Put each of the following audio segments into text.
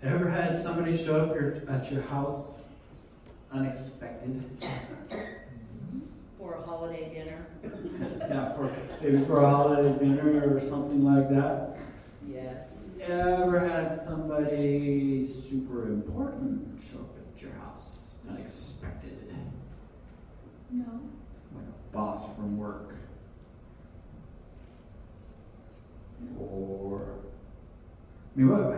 Ever had somebody show up at your house unexpected? For a holiday dinner? Yeah, maybe for a holiday dinner or something like that. Yes. Ever had somebody super important show up at your house unexpected? No. Like a boss from work. Or, I mean, what?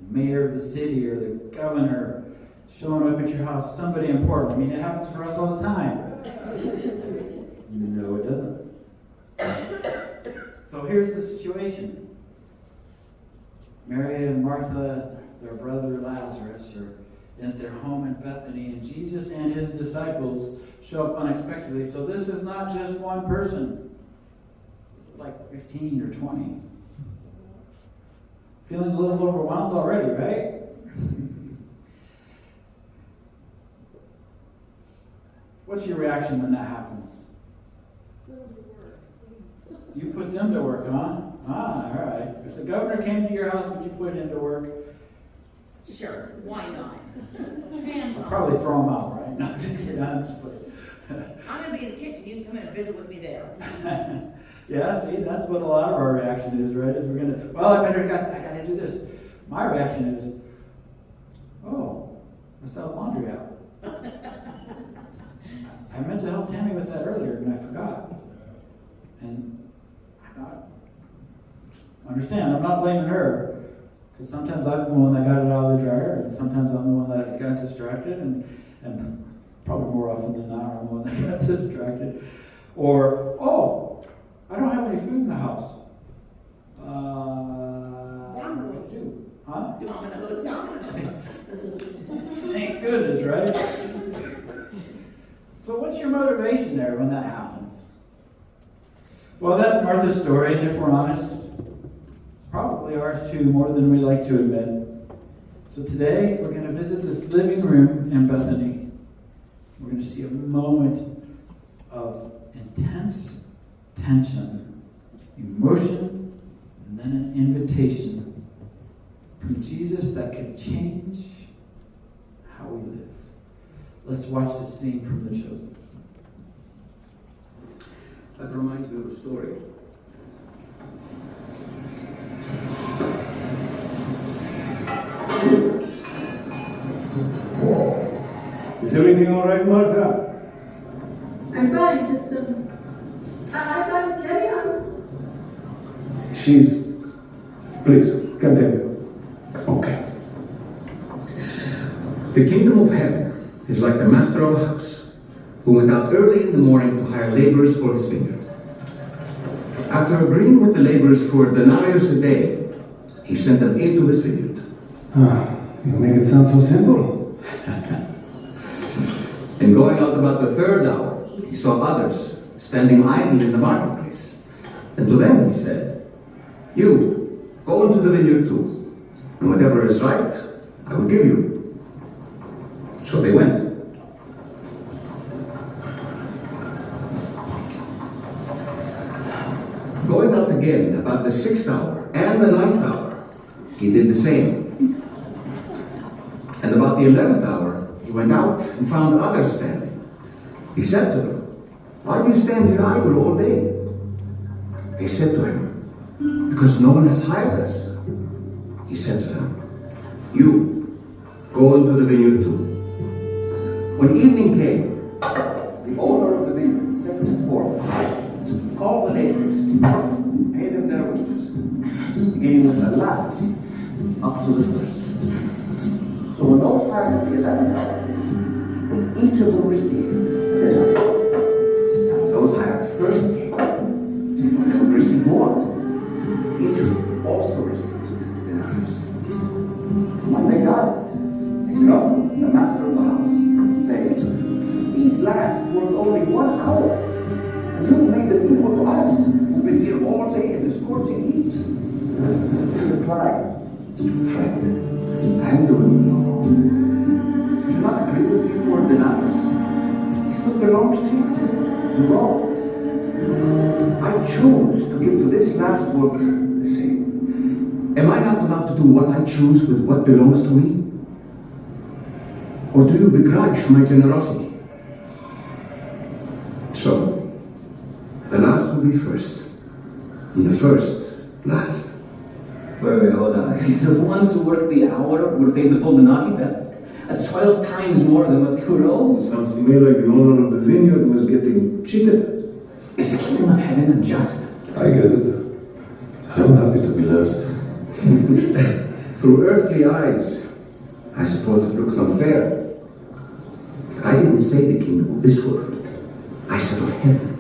The mayor of the city or the governor showing up at your house, somebody important. I mean, it happens for us all the time. No, it doesn't. So here's the situation. Mary and Martha, their brother Lazarus, are at their home in Bethany, and Jesus and his disciples show up unexpectedly. So this is not just one person, like 15 or 20. Feeling a little overwhelmed already, right? What's your reaction when that happens? You put them to work, huh? Ah, all right. If the governor came to your house, would you put him to work? Sure, why not? Hands I'll on. probably throw him out, right? No, just kidding. I'm just playing. I'm gonna be in the kitchen, you can come in and visit with me there. Yeah, see, that's what a lot of our reaction is, right? Is we're gonna, well, I gotta do this. My reaction is, oh, let's have laundry out. I meant to help Tammy with that earlier, and I forgot. And understand, I'm not blaming her, because sometimes I'm the one that got it out of the dryer, and sometimes I'm the one that got distracted, and probably more often than not, I'm the one that got distracted. Or, oh, I don't have any food in the house. What to do? Huh? Dominoes. Thank goodness, right? So what's your motivation there when that happens? Well, that's Martha's story, and if we're honest, it's probably ours too, more than we like to admit. So today, we're going to visit this living room in Bethany. We're going to see a moment of intense tension, emotion, and then an invitation from Jesus that could change how we live. Let's watch this scene from The Chosen. That reminds me of a story. Is everything all right, Martha? I'm fine, just I gotta carry on. Please, continue. Okay. The kingdom of heaven is like the master of a house who went out early in the morning to hire laborers for his vineyard. After agreeing with the laborers for a denarius a day, he sent them into his vineyard. You make it sound so simple. And going out about the third hour, he saw others standing idle in the marketplace. And to them he said, "You, go into the vineyard too, and whatever is right, I will give you." So they went. Going out again about the 6th hour and the 9th hour, he did the same. And about the 11th hour, he went out and found others standing. He said to them, "Why do you stand here idle all day?" They said to him, "Because no one has hired us." He said to them, "You, go into the vineyard too." When evening came, the owner of the vineyard said to his foreman, "Call the laborers, pay them their wages, beginning with the last up to the first." So when those hired at the 11th hour, each of them received a denarius. And those hired first came, they would receive more. Each of them also received a denarius. When they got it, they grumbled the master of the house, saying, "These last worked only 1 hour, and you made them equal to us, who've been here all day in the scorching heat." He replied, "Friend, I'm doing you no wrong. Do you not agree with me for a denarius? What belongs to you? You're wrong. I chose to give to this last worker the same. Am I not allowed to to do what I choose with what belongs to me? Or do you begrudge my generosity? So, the last will be first, and the first last. Wait, hold on. The ones who worked the hour were paid the full denaki? That's 12 times more than what they were owed. Sounds to me like the owner of the vineyard was getting cheated. Is the kingdom of heaven unjust? I get it. I'm happy to be last. Through earthly eyes, I suppose it looks unfair. But I didn't say the kingdom of this world. I said of heaven.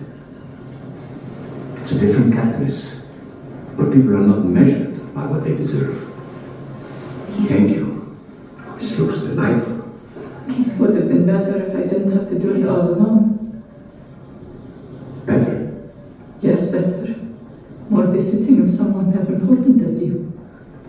It's a different Katniss, where people are not measured by what they deserve. Thank you. This looks delightful. It would have been better if I didn't have to do it all alone. Better. Yes, better. More befitting of someone as important as you.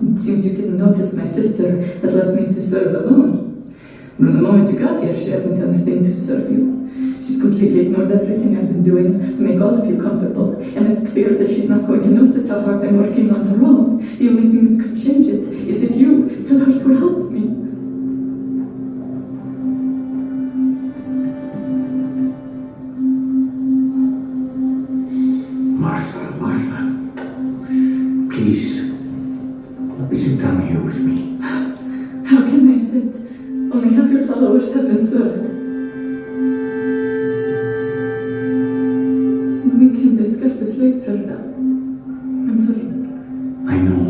It seems you didn't notice my sister has left me to serve alone. From the moment you got here, she hasn't done a thing to serve you. She's completely ignored everything I've been doing to make all of you comfortable, and it's clear that she's not going to notice how hard I'm working on her own. The only thing that could change it is if you tell her to help me. Martha, please, sit down here with me. How can I sit? Only half your followers have been served. We can discuss this later. I'm sorry. I know,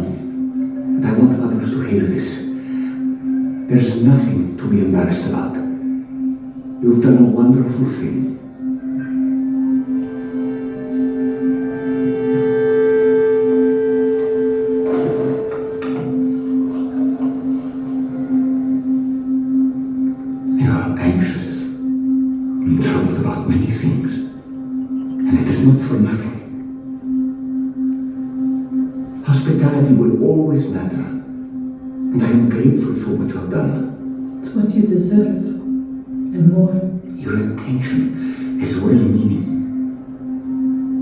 but I want others to hear this. There's nothing to be embarrassed about. You've done a wonderful thing. You are anxious and troubled about many things, and it is not for nothing. Hospitality will always matter, and I am grateful for what you have done. It's what you deserve, and more. Your intention is well-meaning,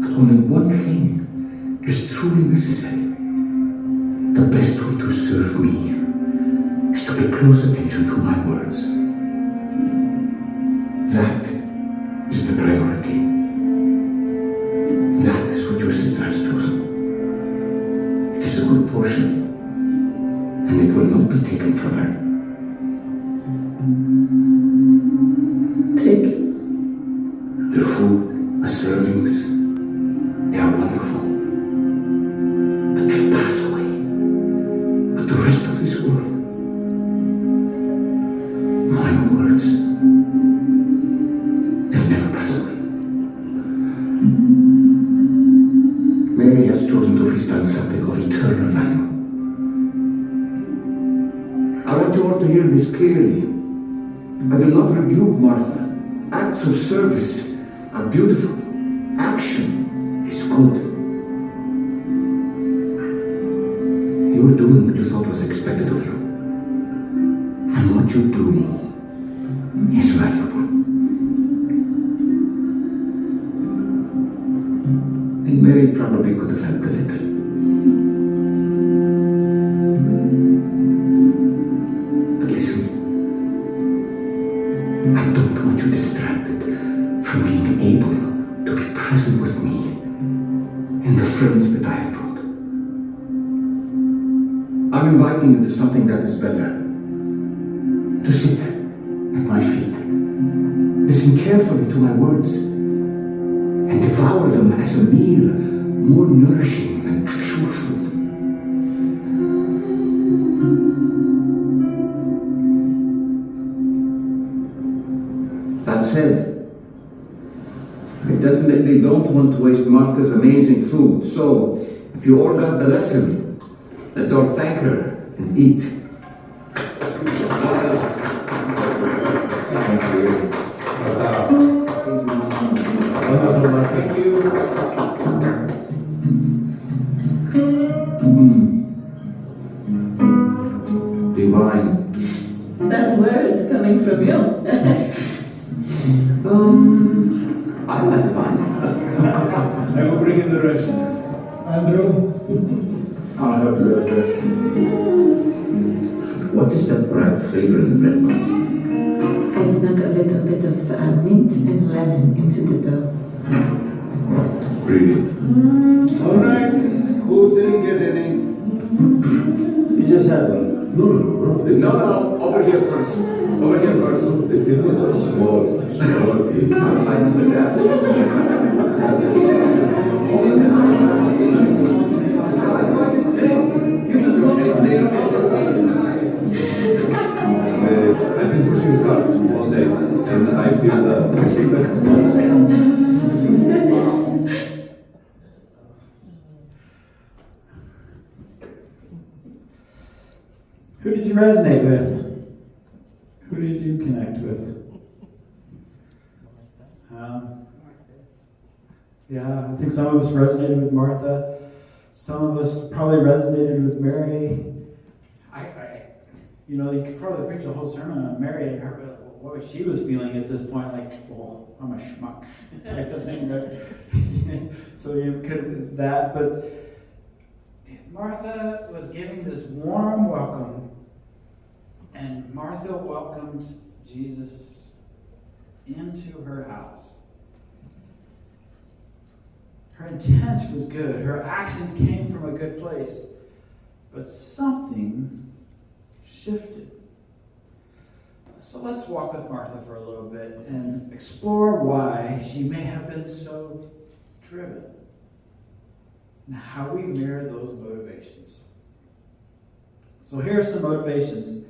but only one thing is truly necessary. The best way to serve me is to pay close attention to my words. That is the priority. That is what your sister has chosen. It is a good portion, and it will not be taken from her. Take it. The food, the servings, they are wonderful. But they pass away with the rest of this world. My words, they'll never pass away. Mary has chosen to feast on something of eternal value. I want you all to hear this clearly. I do not rebuke Martha. Acts of service are beautiful. Action is good. You are doing what you thought was expected of you. And what you do is valuable. And Mary probably could have helped a little. But listen, I don't want you distracted from being able to be present with me and the friends that I have brought. I'm inviting you to something that is better. To sit at my feet, listen carefully to my words, and devour them as a meal more nourishing than actual food. That said, I definitely don't want to waste Martha's amazing food, so if you all got the lesson, let's all thank her and eat. Thank you. Wonderful, Martha. Thank you. Divine. That word coming from you. I like divine. I will bring in the rest. Andrew? I'll help you with this. What is the bright flavor in the bread, Mom? I snuck a little bit of mint and lemon into the dough. Brilliant. All right. Who didn't get any? You just had one. No. No, over here first. Over here first. It was a small piece. I'll fight to the death. I've been pushing the cart all day, and I feel Who did you resonate with? Who did you connect with? Yeah, I think some of us resonated with Martha. Some of us probably resonated with Mary. You could probably preach a whole sermon on Mary and her, what she was feeling at this point, like, oh, I'm a schmuck type of thing, right? So you could that, but Martha was giving this warm welcome, and Martha welcomed Jesus into her house. Her intent was good. Her actions came from a good place. But something shifted. So let's walk with Martha for a little bit and explore why she may have been so driven and how we mirror those motivations. So here are some motivations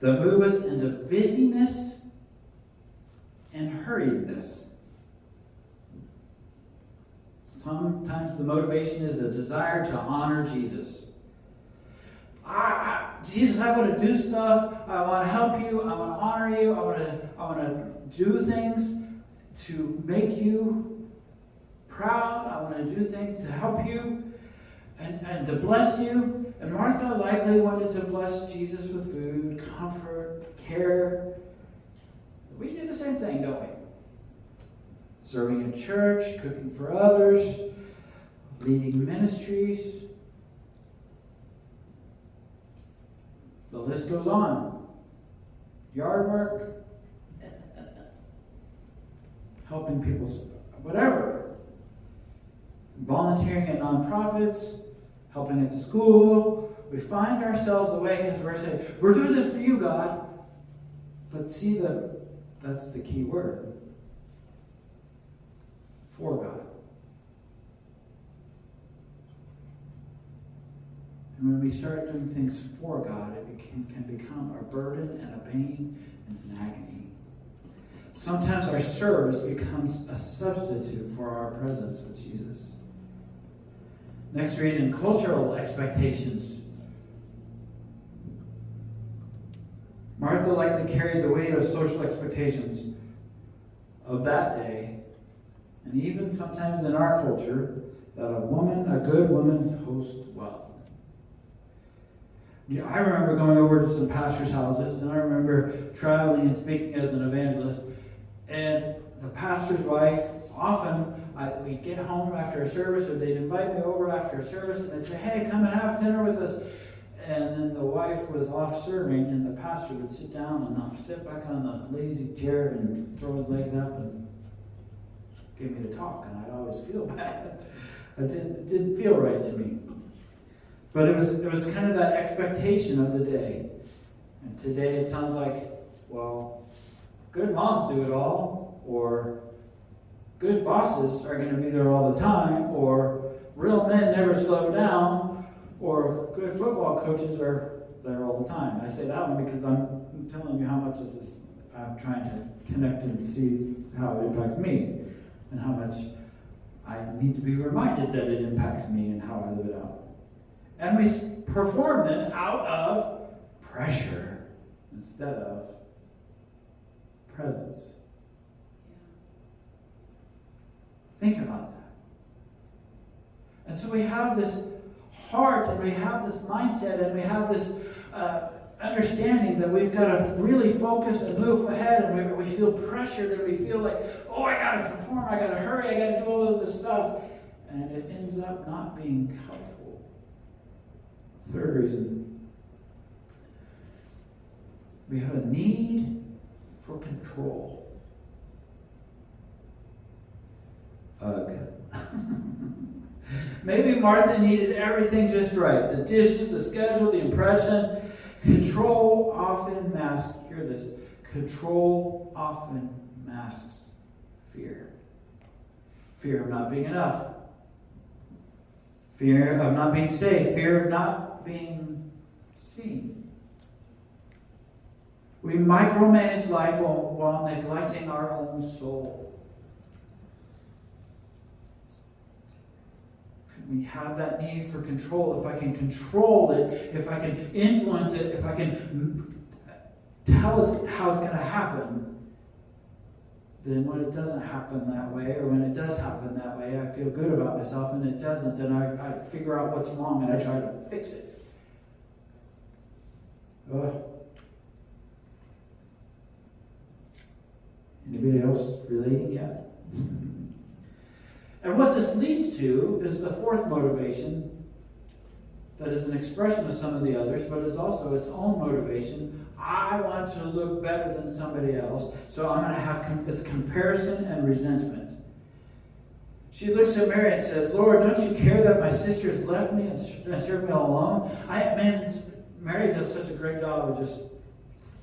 that move us into busyness and hurriedness. Sometimes the motivation is a desire to honor Jesus. Jesus, I want to do stuff. I want to help you. I want to honor you. I want to do things to make you proud. I want to do things to help you and to bless you. And Martha likely wanted to bless Jesus with food, comfort, care. We do the same thing, don't we? Serving in church, cooking for others, leading ministries. The list goes on. Yard work, helping people, whatever. Volunteering at nonprofits, helping at the school. We find ourselves away because we're saying, we're doing this for you, God. But see, that's the key word. For God. And when we start doing things for God, it can become a burden and a pain and an agony. Sometimes our service becomes a substitute for our presence with Jesus. Next reason, cultural expectations. Martha likely carried the weight of social expectations of that day, and even sometimes in our culture, that a good woman, hosts well. Yeah, I remember going over to some pastors' houses, and I remember traveling and speaking as an evangelist. And the pastor's wife, often we'd get home after a service, or they'd invite me over after a service, and they'd say, hey, come and have dinner with us. And then the wife was off serving, and the pastor would sit down and sit back on the lazy chair and throw his legs up and give me to talk. And I'd always feel bad. It didn't feel right to me. But it was kind of that expectation of the day. And today it sounds like, well, good moms do it all, or good bosses are going to be there all the time, or real men never slow down, or good football coaches are there all the time. I say that one because I'm telling you how much I'm trying to connect and see how it impacts me, and how much I need to be reminded that it impacts me and how I live it out. And we perform then out of pressure instead of presence. Think about that. And so we have this heart, and we have this mindset, and we have this understanding that we've got to really focus and move ahead, and we feel pressured, and we feel like, oh, I got to perform, I got to hurry, I got to do all of this stuff. And it ends up not being helpful. Third reason. We have a need for control. Ugh. Maybe Martha needed everything just right. The dishes, the schedule, the impression. Control often masks, hear this, control often masks fear. Fear of not being enough. Fear of not being safe. Fear of not being seen. We micromanage life while neglecting our own soul. We have that need for control. If I can control it, if I can influence it, if I can tell it how it's going to happen, then when it doesn't happen that way, or when it does happen that way, I feel good about myself, and it doesn't, then I figure out what's wrong and I try to fix it. Anybody else relating yet? And what this leads to is the fourth motivation that is an expression of some of the others, but is also its own motivation. I want to look better than somebody else, so I'm going to have it's comparison and resentment. She looks at Mary and says, Lord, don't you care that my sisters left me and served me all alone? Mary does such a great job of just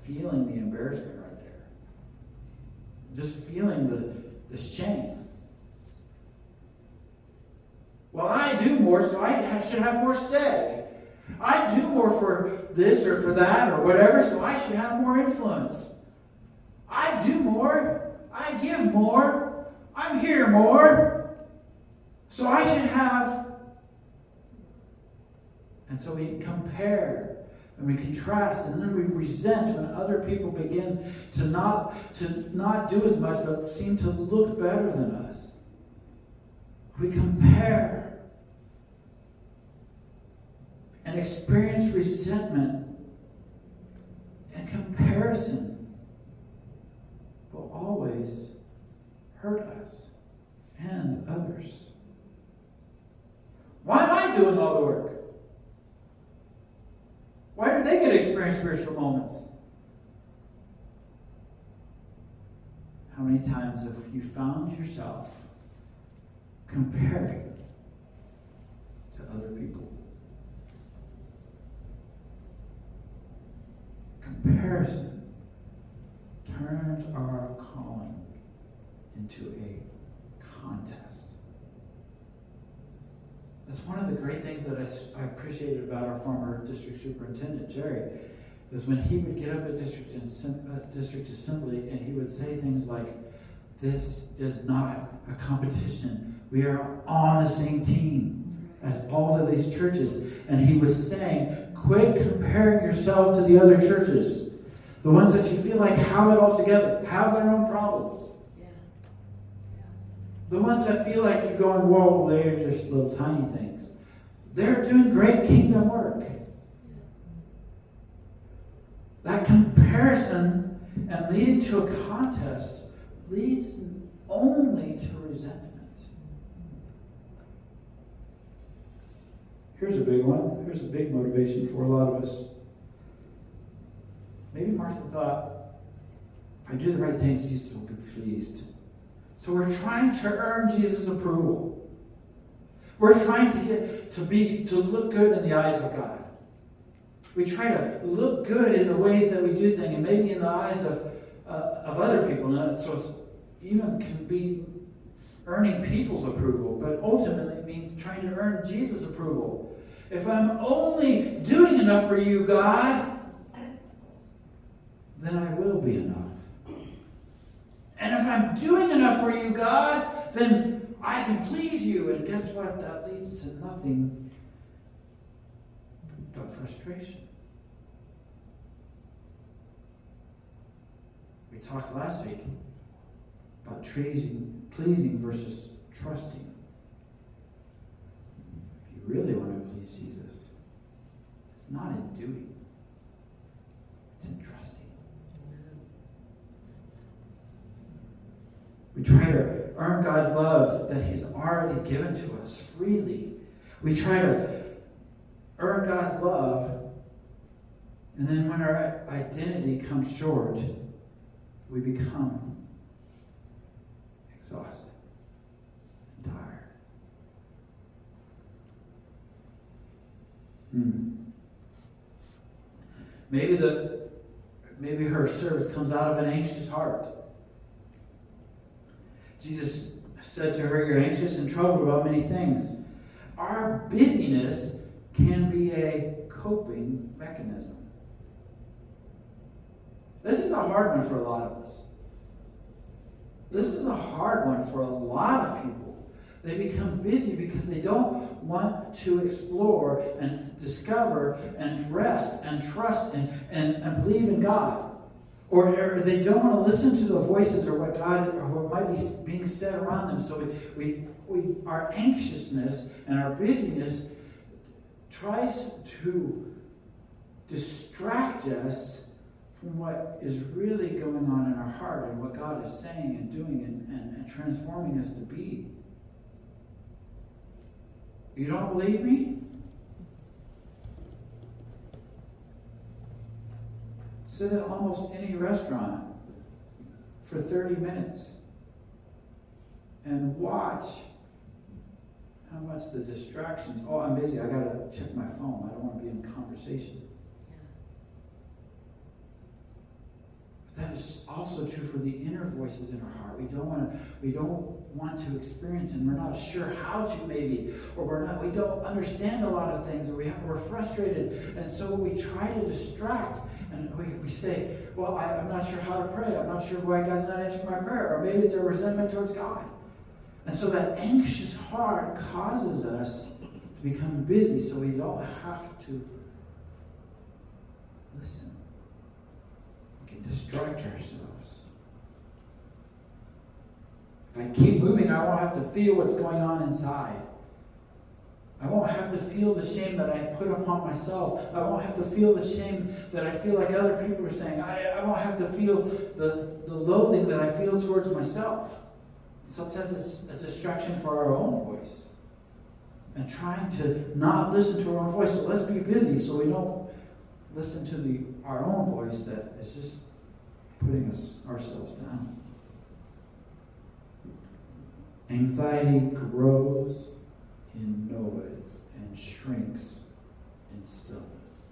feeling the embarrassment right there. Just feeling the shame. Well, I do more, so I should have more say. I do more for this or for that or whatever, so I should have more influence. I do more. I give more. I'm here more. So I should have. And so we compare and we contrast, and then we resent when other people begin to not do as much but seem to look better than us. We compare and experience resentment, and comparison will always hurt us and others. Why am I doing all the work? Why do they get to experience spiritual moments? How many times have you found yourself comparing to other people? Comparison turns our calling into a contest. That's one of the great things that I appreciated about our former district superintendent, Jerry, is when he would get up at district assembly and he would say things like, this is not a competition. We are on the same team as all of these churches. And he was saying, quit comparing yourself to the other churches. The ones that you feel like have it all together, have their own problems. Yeah. The ones that feel like you're going, whoa, they're just little tiny things. They're doing great kingdom work. That comparison and leading to a contest leads only to resentment. Here's a big one. Here's a big motivation for a lot of us. Maybe Martha thought, if I do the right things, Jesus will be pleased. So we're trying to earn Jesus' approval. We're trying to get to look good in the eyes of God. We try to look good in the ways that we do things, and maybe in the eyes of other people. So it's even can be earning people's approval, but ultimately it means trying to earn Jesus' approval. If I'm only doing enough for you, God, then I will be enough. And if I'm doing enough for you, God, then I can please you. And guess what? That leads to nothing but frustration. We talked last week about pleasing versus trusting. If you really want to please Jesus, it's not in doing, it's in trusting. We try to earn God's love that He's already given to us freely. We try to earn God's love And then when our identity comes short, we become exhausted and tired. Maybe her service comes out of an anxious heart. Jesus said to her, "You're anxious and troubled about many things." Our busyness can be a coping mechanism. This is a hard one for a lot of us. This is a hard one for a lot of people. They become busy because they don't want to explore and discover and rest and trust and believe in God. Or they don't want to listen to the voices or what God or what might be being said around them. So our anxiousness and our busyness tries to distract us from what is really going on in our heart and what God is saying and doing and transforming us to be. You don't believe me? Sit at almost any restaurant for 30 minutes and watch how much the distractions. Oh, I'm busy. I got to check my phone. I don't want to be in conversation. That is also true for the inner voices in our heart. We don't want to experience, and we're not sure how to, maybe, or we don't understand a lot of things, or we're frustrated, and so we try to distract, and we say, "Well, I'm not sure how to pray. I'm not sure why God's not answering my prayer," or maybe it's a resentment towards God, and so that anxious heart causes us to become busy, so we don't have to listen. Distract ourselves. If I keep moving, I won't have to feel what's going on inside. I won't have to feel the shame that I put upon myself. I won't have to feel the shame that I feel like other people are saying. I won't have to feel the loathing that I feel towards myself. Sometimes it's a distraction for our own voice. And trying to not listen to our own voice. So let's be busy so we don't listen to our own voice that is just putting ourselves down. Anxiety grows in noise and shrinks in stillness.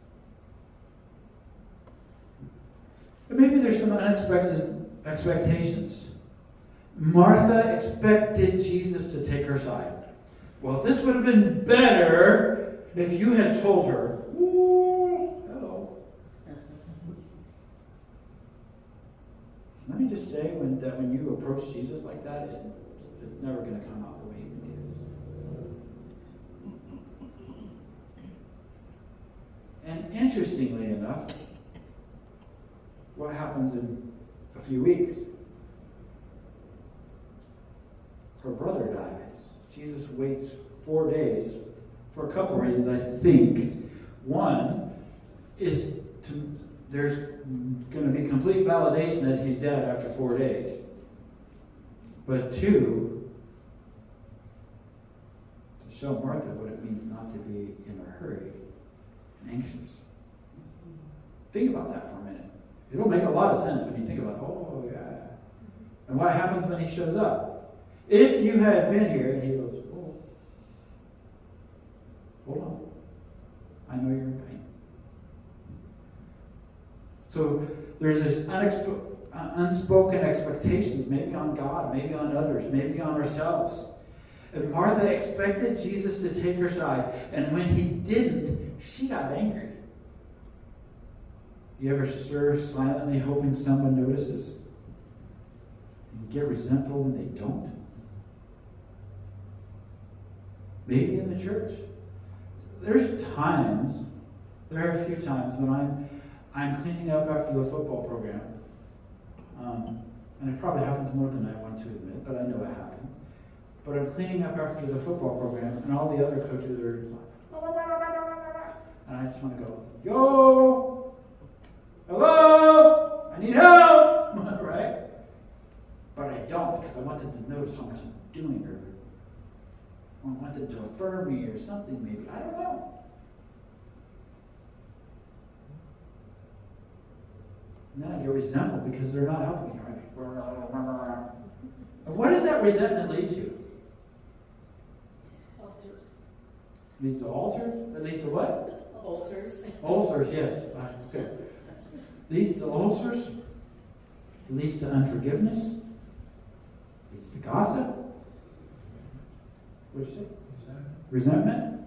But maybe there's some unexpected expectations. Martha expected Jesus to take her side. Well, this would have been better if you had told her, let me just say when you approach Jesus like that, it's never going to come out the way you think it is. And interestingly enough, what happens in a few weeks? Her brother dies. Jesus waits 4 days for a couple reasons, I think. One is there's going to be complete validation that he's dead after 4 days. But two, to show Martha what it means not to be in a hurry and anxious. Think about that for a minute. It'll make a lot of sense when you think about, oh yeah. And what happens when he shows up? If you had been here and he goes, oh, hold on. I know you're in pain. So there's this unspoken expectations, maybe on God, maybe on others, maybe on ourselves. And Martha expected Jesus to take her side, and when he didn't, she got angry. You ever serve silently hoping someone notices? And get resentful when they don't? Maybe in the church. There are a few times when I'm cleaning up after the football program. And it probably happens more than I want to admit, but I know it happens. But I'm cleaning up after the football program, and all the other coaches are and I just want to go, yo, hello, I need help, right? But I don't, because I want them to notice how much I'm doing, or I want them to affirm me or something maybe. I don't know. And then I get resentful because they're not helping me. And what does that resentment lead to? Ulcers. Leads to ulcers? It leads to what? Ulcers. Ulcers, yes. Okay. Leads to ulcers. It leads to unforgiveness. Leads to gossip. What did you say? Resentment.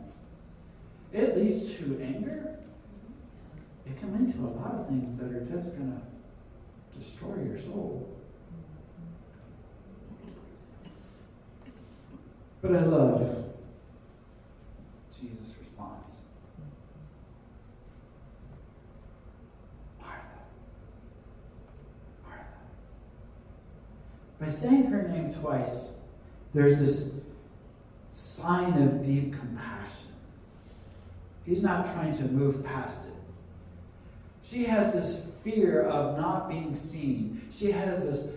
It leads to anger. It can lead to a lot of things that are just going to destroy your soul. But I love Jesus' response. Martha. Martha. By saying her name twice, there's this sign of deep compassion. He's not trying to move past it. She has this fear of not being seen. She has this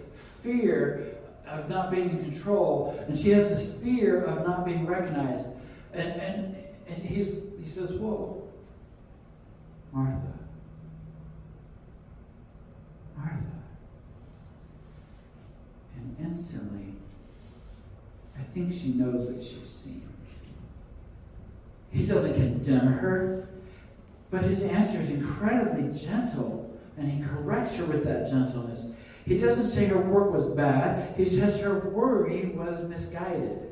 fear of not being in control. And she has this fear of not being recognized. And he says, whoa, Martha. Martha. And instantly, I think she knows that she's seen. He doesn't condemn her, but his answer is incredibly gentle, and he corrects her with that gentleness. He doesn't say her work was bad. He says her worry was misguided.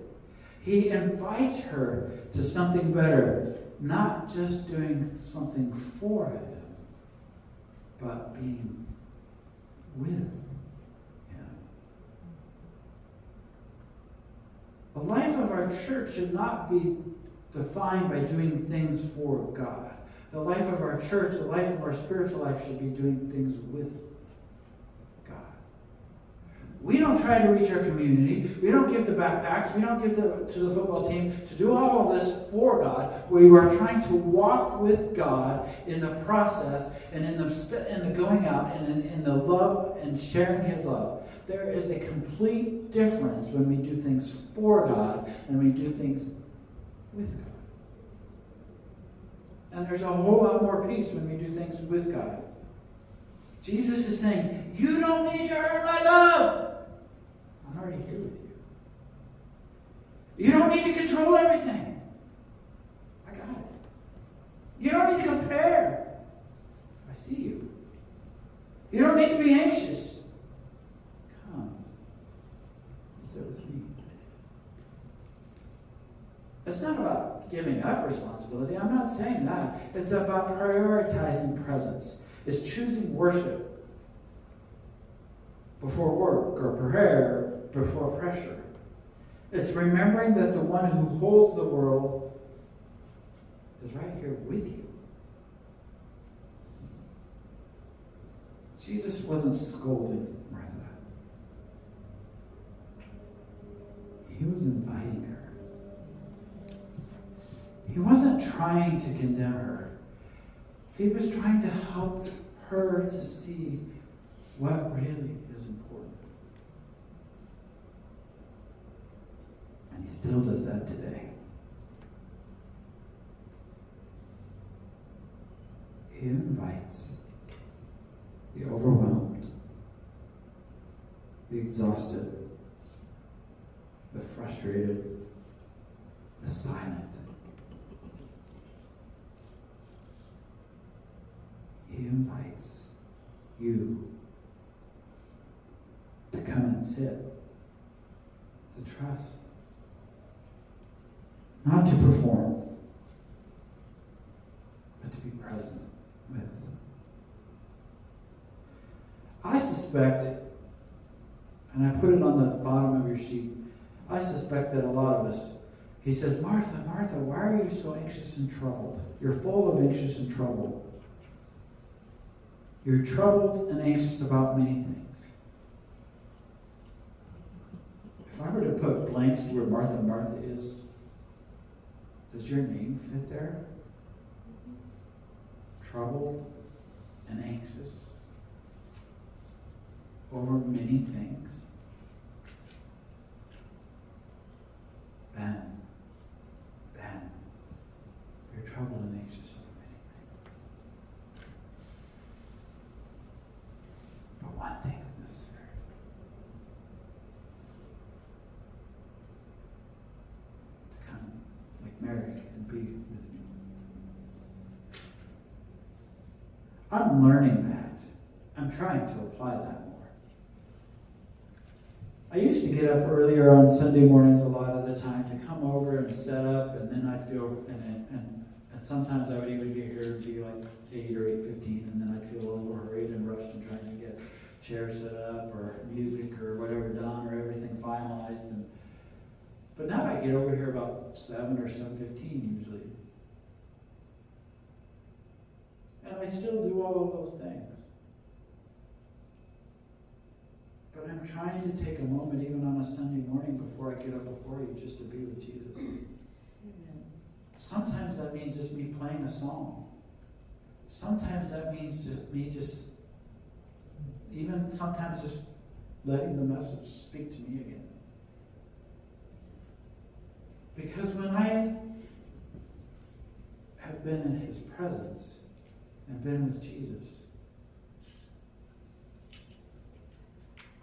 He invites her to something better, not just doing something for him, but being with him. The life of our church should not be defined by doing things for God. The life of our church, the life of our spiritual life should be doing things with God. We don't try to reach our community. We don't give the backpacks. We don't give to the football team to do all of this for God. We are trying to walk with God in the process and in the going out and in the love and sharing his love. There is a complete difference when we do things for God and we do things with God. And there's a whole lot more peace when we do things with God. Jesus is saying, you don't need to earn my love. I'm already here with you. You don't need to control everything. I got it. You don't need to compare. I see you. You don't need to be anxious. Come. Sit with me. It's not about giving up responsibility. I'm not saying that. It's about prioritizing presence. It's choosing worship before work or prayer before pressure. It's remembering that the one who holds the world is right here with you. Jesus wasn't scolding Martha. He was inviting her. He wasn't trying to condemn her. He was trying to help her to see what really is important. And he still does that today. He invites the overwhelmed, the exhausted, the frustrated, the silent. He invites you to come and sit, to trust, not to perform, but to be present with. I suspect, and I put it on the bottom of your sheet, I suspect that a lot of us, he says, Martha, Martha, why are you so anxious and troubled? You're full of anxious and trouble. You're troubled and anxious about many things. If I were to put blanks where Martha, Martha is, does your name fit there? Troubled and anxious over many things. Ben, you're troubled and anxious over many I'm learning that. I'm trying to apply that more. I used to get up earlier on Sunday mornings a lot of the time to come over and set up, and then I'd feel, and sometimes I would even get here and be like 8 or 8:15, and then I'd feel a little hurried and rushed and trying to get chairs set up or music or whatever done or everything finalized. But now I get over here about 7 or 7:15 usually. And I still do all of those things. But I'm trying to take a moment even on a Sunday morning before I get up before you just to be with Jesus. Amen. Sometimes that means just me playing a song. Sometimes that means even sometimes just letting the message speak to me again. Because when I have been in His presence and been with Jesus,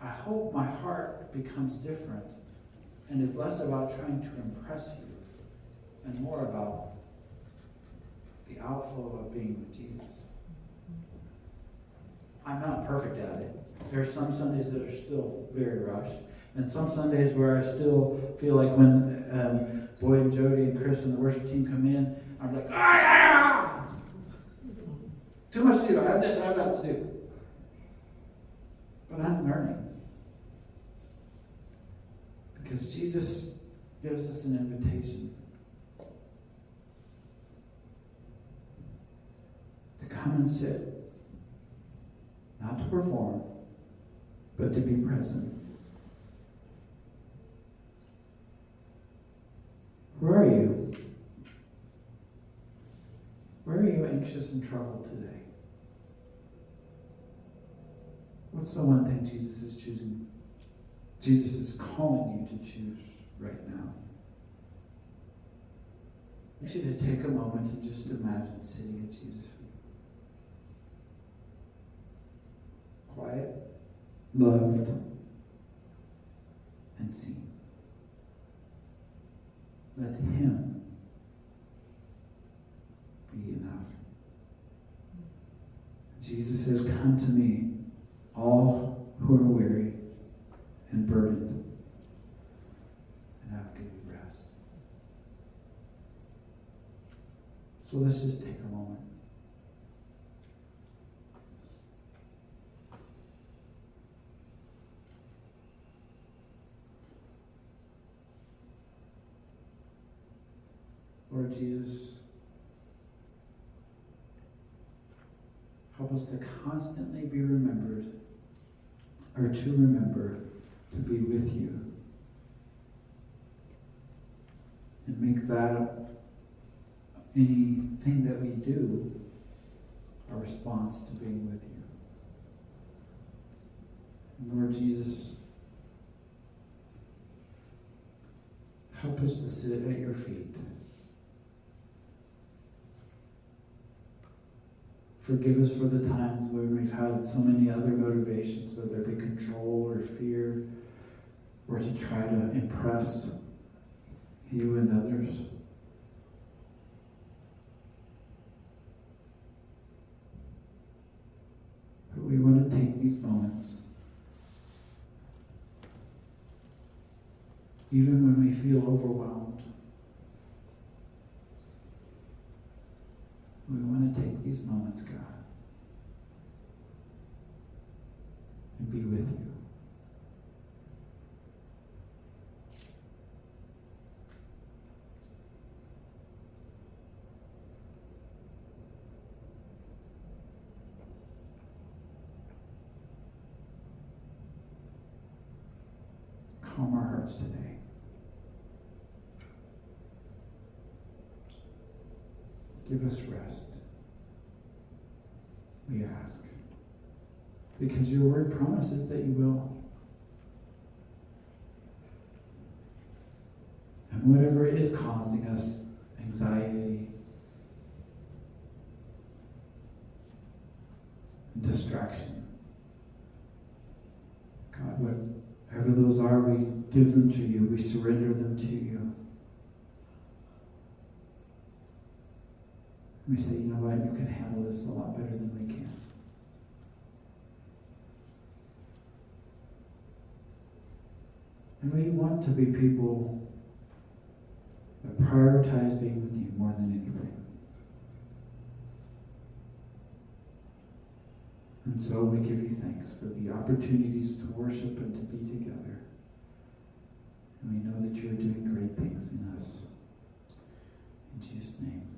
I hope my heart becomes different and is less about trying to impress you and more about the outflow of being with Jesus. I'm not perfect at it. There are some Sundays that are still very rushed, and some Sundays where I still feel like when Boyd and Jody and Chris and the worship team come in, I'm like, too much to do. I have this, I have that to do. But I'm learning. Because Jesus gives us an invitation to come and sit. Not to perform, but to be present. Where are you? Where are you anxious and troubled today? What's the one thing Jesus is choosing? Jesus is calling you to choose right now. I want you to take a moment and just imagine sitting at Jesus' feet. Quiet, loved, and seen. Let Him be enough. Jesus says, "Come to me, all who are weary and burdened, and I'll give you rest." So let's just take a moment. Lord Jesus, help us to constantly be remembered, or to remember to be with you. And make that anything that we do a response to being with you. And Lord Jesus, help us to sit at your feet. Forgive us for the times where we've had so many other motivations, whether it be control or fear, or to try to impress you and others. But we want to take these moments, even when we feel overwhelmed. We want to take these moments, God, and be with you. Calm our hearts today. Give us rest, we ask. Because your word promises that you will. And whatever is causing us anxiety and distraction, God, whatever those are, we give them to you. We surrender them to you. We say, you know what, you can handle this a lot better than we can. And we want to be people that prioritize being with you more than anything. And so we give you thanks for the opportunities to worship and to be together. And we know that you're doing great things in us. In Jesus' name.